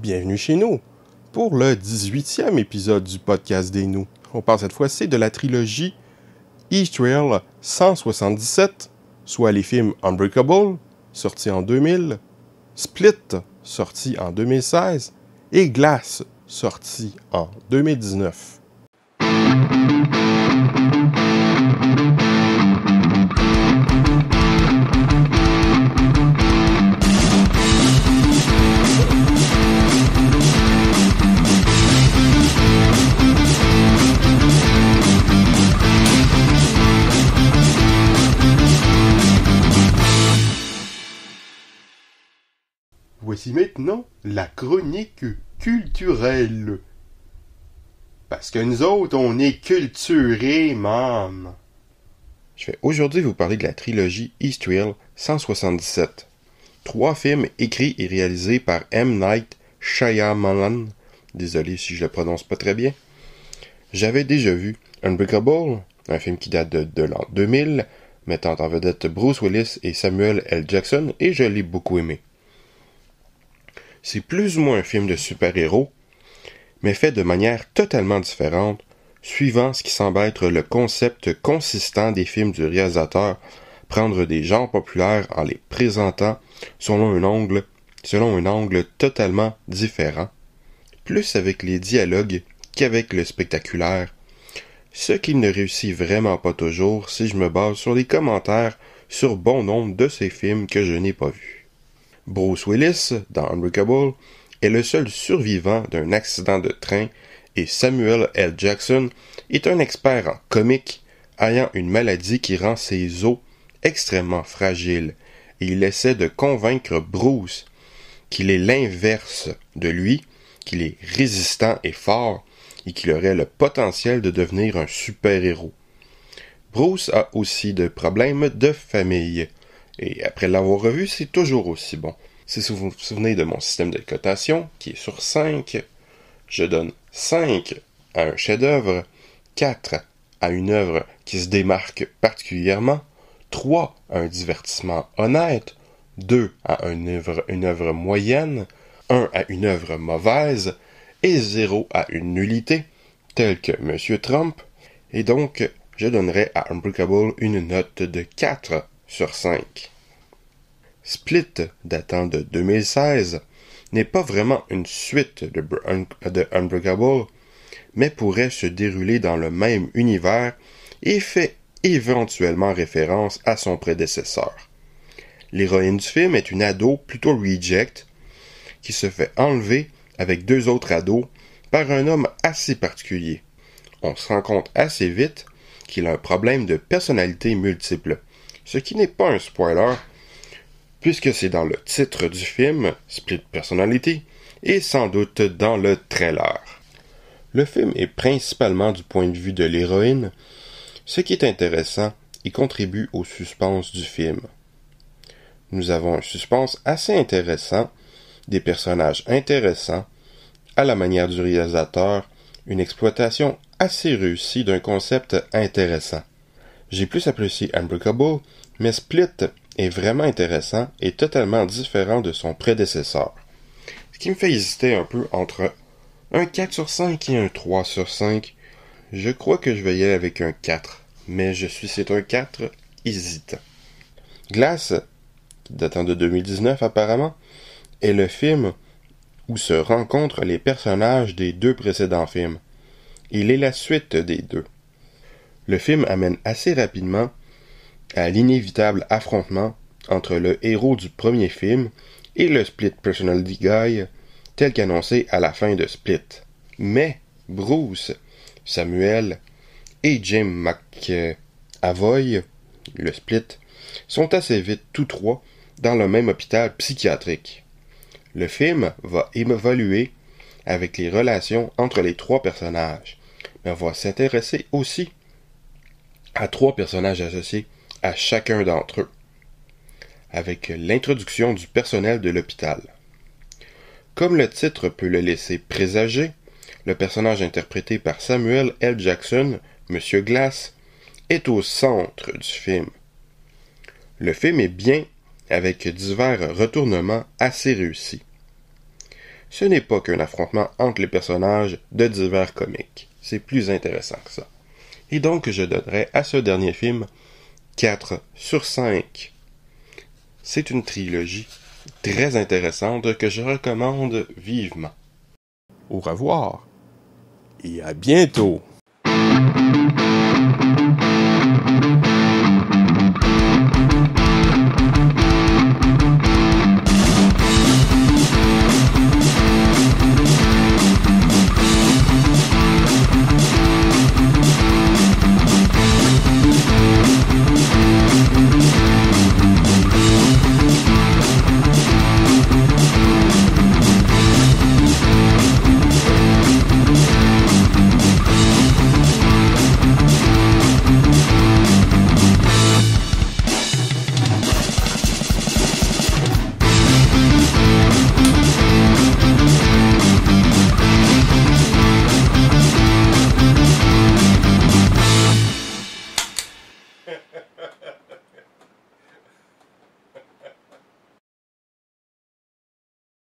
Bienvenue chez nous pour le 18e épisode du podcast des nous. On parle cette fois-ci de la trilogie Eastrail 177, soit les films Unbreakable, sorti en 2000, Split, sorti en 2016, et Glass, sorti en 2019. Voici maintenant la chronique culturelle. Parce que nous autres, on est culturés, man. Je vais aujourd'hui vous parler de la trilogie Eastrail 177. 3 films écrits et réalisés par M. Night Shyamalan. Désolé si je le prononce pas très bien. J'avais déjà vu Unbreakable, un film qui date de l'an 2000, mettant en vedette Bruce Willis et Samuel L. Jackson, et je l'ai beaucoup aimé. C'est plus ou moins un film de super-héros, mais fait de manière totalement différente, suivant ce qui semble être le concept consistant des films du réalisateur, prendre des genres populaires en les présentant selon un angle totalement différent, plus avec les dialogues qu'avec le spectaculaire, ce qui ne réussit vraiment pas toujours si je me base sur les commentaires sur bon nombre de ces films que je n'ai pas vus. Bruce Willis, dans Unbreakable, est le seul survivant d'un accident de train et Samuel L. Jackson est un expert en comique ayant une maladie qui rend ses os extrêmement fragiles et il essaie de convaincre Bruce qu'il est l'inverse de lui, qu'il est résistant et fort et qu'il aurait le potentiel de devenir un super-héros. Bruce a aussi des problèmes de famille. Et après l'avoir revu, c'est toujours aussi bon. Si vous vous souvenez de mon système de cotation, qui est sur 5, je donne 5 à un chef-d'œuvre, 4 à une œuvre qui se démarque particulièrement, 3 à un divertissement honnête, 2 à une œuvre moyenne, 1 à une œuvre mauvaise, et 0 à une nullité, telle que M. Trump, et donc je donnerai à Unbreakable une note de 4 sur 5. Split, datant de 2016, n'est pas vraiment une suite de Unbreakable, mais pourrait se dérouler dans le même univers et fait éventuellement référence à son prédécesseur. L'héroïne du film est une ado plutôt reject, qui se fait enlever avec 2 autres ados par un homme assez particulier. On se rend compte assez vite qu'il a un problème de personnalité multiple, ce qui n'est pas un spoiler, puisque c'est dans le titre du film, Split Personality, et sans doute dans le trailer. Le film est principalement du point de vue de l'héroïne, ce qui est intéressant et contribue au suspense du film. Nous avons un suspense assez intéressant, des personnages intéressants, à la manière du réalisateur, une exploitation assez réussie d'un concept intéressant. J'ai plus apprécié Unbreakable, mais Split est vraiment intéressant et totalement différent de son prédécesseur. Ce qui me fait hésiter un peu entre un 4 sur 5 et un 3 sur 5. Je crois que je vais y aller avec un 4, mais c'est un 4 hésitant. Glass, datant de 2019 apparemment, est le film où se rencontrent les personnages des 2 précédents films. Il est la suite des 2. Le film amène assez rapidement à l'inévitable affrontement entre le héros du premier film et le Split Personality Guy, tel qu'annoncé à la fin de Split. Mais Bruce, Samuel et Jim McAvoy, le Split, sont assez vite tous 3 dans le même hôpital psychiatrique. Le film va évoluer avec les relations entre les 3 personnages, mais on va s'intéresser aussi à 3 personnages associés à chacun d'entre eux, avec l'introduction du personnel de l'hôpital. Comme le titre peut le laisser présager, le personnage interprété par Samuel L. Jackson, Monsieur Glass, est au centre du film. Le film est bien, avec divers retournements assez réussis. ce n'est pas qu'un affrontement entre les personnages de divers comics. C'est plus intéressant que ça. Et donc, je donnerai à ce dernier film 4 sur 5. C'est une trilogie très intéressante que je recommande vivement. Au revoir et à bientôt!